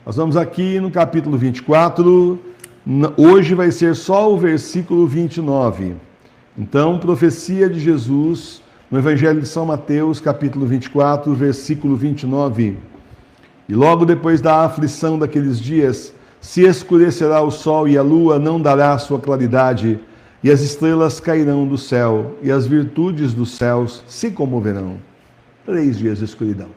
Nós vamos aqui no capítulo 24, hoje vai ser só o versículo 29. Então, profecia de Jesus no Evangelho de São Mateus, capítulo 24, versículo 29. E logo depois da aflição daqueles dias, se escurecerá o sol e a lua não dará sua claridade, e as estrelas cairão do céu, e as virtudes dos céus se comoverão. 3 dias de escuridão.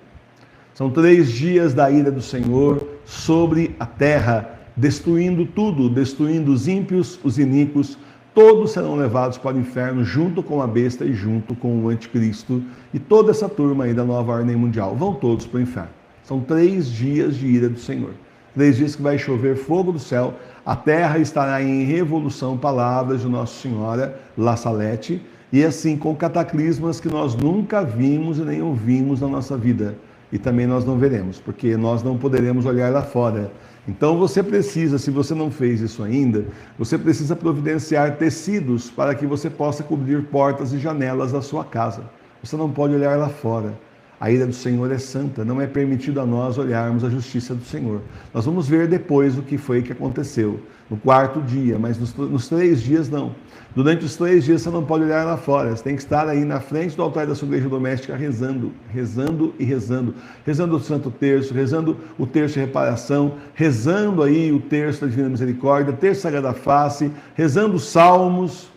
São 3 dias da ira do Senhor sobre a terra, destruindo tudo, destruindo os ímpios, os iníquos, todos serão levados para o inferno junto com a besta e junto com o anticristo e toda essa turma aí da nova ordem mundial. Vão todos para o inferno. São 3 dias de ira do Senhor. 3 dias que vai chover fogo do céu, a terra estará em revolução, palavras de Nossa Senhora, La Salete, e assim com cataclismas que nós nunca vimos e nem ouvimos na nossa vida. E também nós não veremos, porque nós não poderemos olhar lá fora. Então você precisa, se você não fez isso ainda, você precisa providenciar tecidos para que você possa cobrir portas e janelas da sua casa. Você não pode olhar lá fora. A ira do Senhor é santa, não é permitido a nós olharmos a justiça do Senhor. Nós vamos ver depois o que foi que aconteceu, no 4º dia, mas nos 3 dias não. Durante os 3 dias você não pode olhar lá fora, você tem que estar aí na frente do altar da sua igreja doméstica rezando, rezando e rezando. Rezando o Santo Terço, rezando o Terço de Reparação, rezando aí o Terço da Divina Misericórdia, Terço Sagrada Face, rezando os Salmos,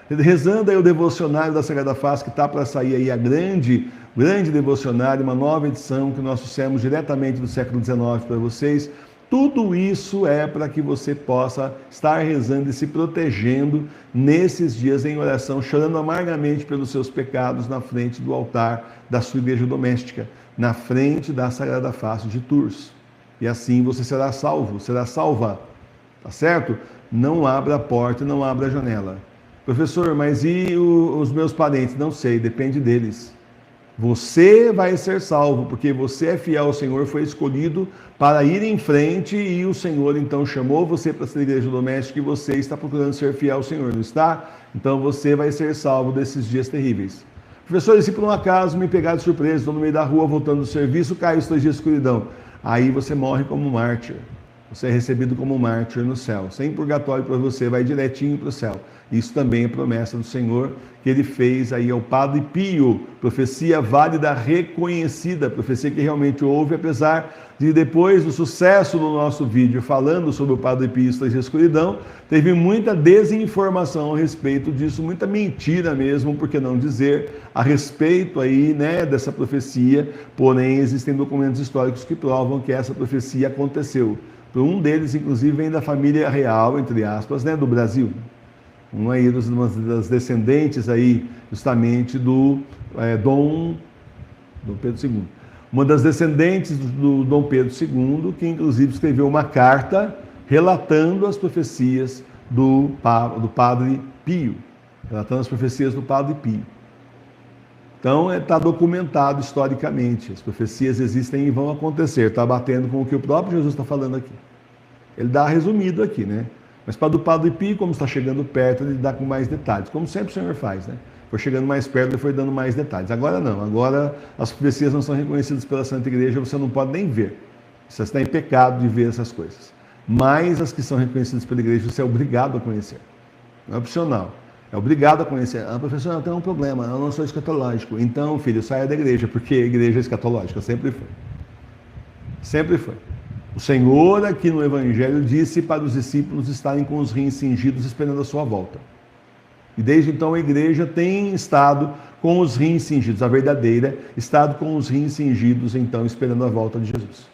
rezando aí o devocionário da Sagrada Face, que está para sair aí a grande devocionário, uma nova edição que nós trouxemos diretamente do século XIX para vocês. Tudo isso é para que você possa estar rezando e se protegendo nesses dias em oração, chorando amargamente pelos seus pecados na frente do altar da sua igreja doméstica, na frente da Sagrada Face de Tours. E assim você será salvo, será salva, tá certo? Não abra a porta, não abra a janela. Professor, mas e os meus parentes? Não sei, depende deles. Você vai ser salvo, porque você é fiel ao Senhor, foi escolhido para ir em frente e o Senhor então chamou você para ser igreja doméstica e você está procurando ser fiel ao Senhor, não está? Então você vai ser salvo desses dias terríveis. Professor, e se por um acaso me pegar de surpresa, estou no meio da rua voltando do serviço, cai os 3 dias de escuridão, aí você morre como mártir. Você é recebido como mártir no céu, sem purgatório para você, vai direitinho para o céu. Isso também é promessa do Senhor, que ele fez aí ao Padre Pio, profecia válida, reconhecida, profecia que realmente houve, apesar de depois do sucesso do nosso vídeo falando sobre o Padre Pio e a escuridão, teve muita desinformação a respeito disso, muita mentira mesmo, por que não dizer, a respeito aí, dessa profecia, porém existem documentos históricos que provam que essa profecia aconteceu. Um deles, inclusive, vem da família real, entre aspas, do Brasil. Um aí das descendentes aí, justamente do Dom Pedro II. Uma das descendentes do Dom Pedro II, que inclusive escreveu uma carta relatando as profecias do Padre Pio. Relatando as profecias do Padre Pio. Então, está documentado historicamente. As profecias existem e vão acontecer. Está batendo com o que o próprio Jesus está falando aqui. Ele dá resumido aqui, Mas para o Padre Pio, como está chegando perto, ele dá com mais detalhes. Como sempre o Senhor faz, Foi chegando mais perto, ele foi dando mais detalhes. Agora não. Agora as profecias não são reconhecidas pela Santa Igreja, você não pode nem ver. Você está em pecado de ver essas coisas. Mas as que são reconhecidas pela Igreja, você é obrigado a conhecer. Não é opcional. É obrigado a conhecer. Professor, eu tenho um problema, eu não sou escatológico. Então, filho, saia da igreja, porque a igreja é escatológica, sempre foi. Sempre foi. O Senhor aqui no Evangelho disse para os discípulos estarem com os rins cingidos esperando a sua volta. E desde então a igreja tem estado com os rins cingidos, a verdadeira, estado com os rins cingidos, então, esperando a volta de Jesus.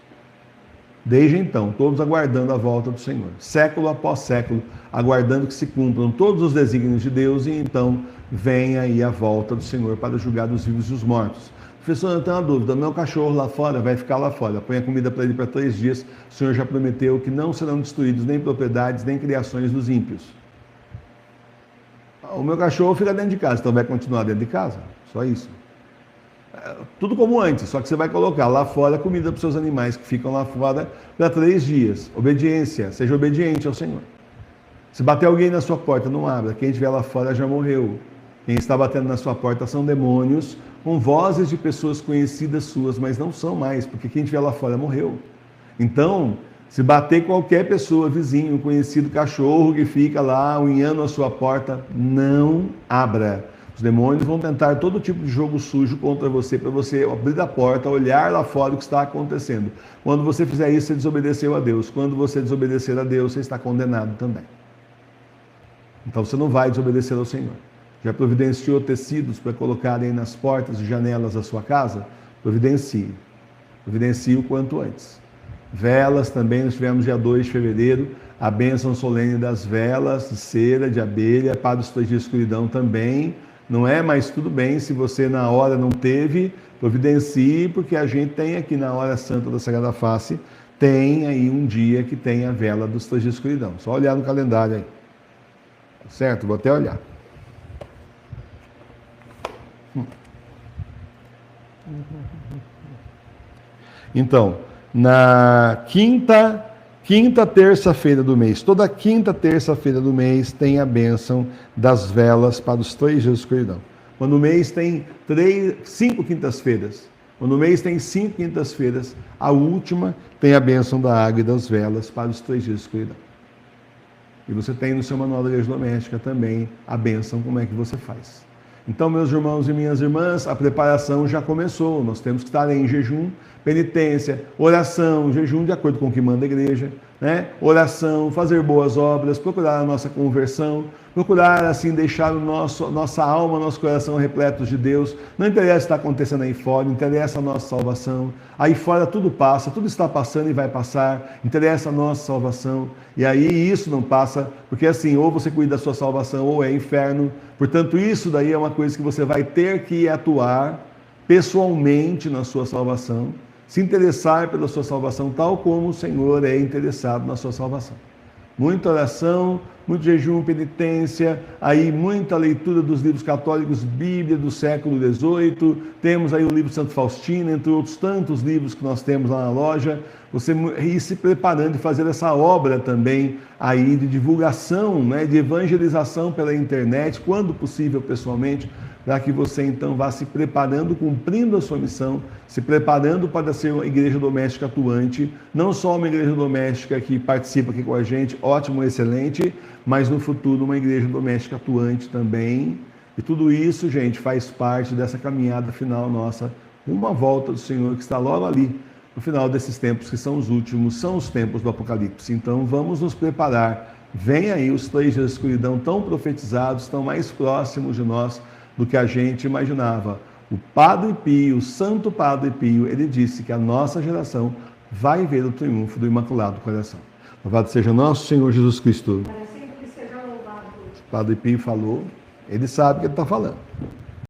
Desde então, todos aguardando a volta do Senhor, século após século, aguardando que se cumpram todos os desígnios de Deus e então vem aí a volta do Senhor para julgar os vivos e os mortos. Professor, eu tenho uma dúvida, meu cachorro lá fora vai ficar lá fora, põe a comida para ele para 3 dias, o Senhor já prometeu que não serão destruídos nem propriedades, nem criações dos ímpios. O meu cachorro fica dentro de casa, então vai continuar dentro de casa, só isso. Tudo como antes, só que você vai colocar lá fora comida para os seus animais que ficam lá fora para 3 dias. Obediência, seja obediente ao Senhor. Se bater alguém na sua porta, não abra. Quem estiver lá fora já morreu. Quem está batendo na sua porta são demônios com vozes de pessoas conhecidas suas, mas não são mais, porque quem estiver lá fora morreu. Então, se bater qualquer pessoa, vizinho, conhecido, cachorro que fica lá unhando a sua porta, não abra. Os demônios vão tentar todo tipo de jogo sujo contra você, para você abrir a porta, olhar lá fora o que está acontecendo. Quando você fizer isso, você desobedeceu a Deus. Quando você desobedecer a Deus, você está condenado também. Então você não vai desobedecer ao Senhor. Já providenciou tecidos para colocarem nas portas e janelas da sua casa? Providencie. Providencie o quanto antes. Velas também, nós tivemos dia 2 de fevereiro, a bênção solene das velas, de cera, de abelha, para os 3 dias de escuridão também. Não é, mas tudo bem, se você na hora não teve, providencie, porque a gente tem aqui na hora santa da Sagrada Face, tem aí um dia que tem a vela dos 3 dias de escuridão. Só olhar no calendário aí. Certo? Vou até olhar. Então, na quinta terça-feira do mês, toda quinta terça-feira do mês tem a bênção das velas para os 3 dias de escuridão. Quando o mês tem 5 quintas-feiras, quando o mês tem 5 quintas-feiras, a última tem a bênção da água e das velas para os 3 dias de escuridão. E você tem no seu manual da igreja doméstica também a bênção, como é que você faz. Então, meus irmãos e minhas irmãs, a preparação já começou. Nós temos que estar em jejum, penitência, oração, jejum de acordo com o que manda a igreja, né? Oração, fazer boas obras, procurar a nossa conversão, procurar assim deixar nossa alma, nosso coração repletos de Deus. Não interessa o que está acontecendo aí fora, interessa a nossa salvação. Aí fora tudo passa, tudo está passando e vai passar, interessa a nossa salvação. E aí isso não passa, porque assim, ou você cuida da sua salvação ou é inferno. Portanto, isso daí é uma coisa que você vai ter que atuar pessoalmente na sua salvação, se interessar pela sua salvação, tal como o Senhor é interessado na sua salvação. Muita oração, muito jejum, penitência, aí muita leitura dos livros católicos, Bíblia do século XVIII, temos aí o livro Santo Faustino, entre outros tantos livros que nós temos lá na loja, você ir se preparando e fazer essa obra também aí de divulgação, né, de evangelização pela internet, quando possível pessoalmente, para que você então vá se preparando, cumprindo a sua missão, se preparando para ser uma igreja doméstica atuante, não só uma igreja doméstica que participa aqui com a gente, ótimo, excelente, mas no futuro uma igreja doméstica atuante também. E tudo isso, gente, faz parte dessa caminhada final nossa, uma volta do Senhor que está logo ali, no final desses tempos que são os últimos, são os tempos do Apocalipse. Então vamos nos preparar. Vem aí os 3 dias de escuridão tão profetizados, tão mais próximos de nós do que a gente imaginava. O Padre Pio, o Santo Padre Pio, ele disse que a nossa geração vai ver o triunfo do Imaculado Coração. Louvado seja nosso Senhor Jesus Cristo. O Padre Pio falou, ele sabe o que ele está falando.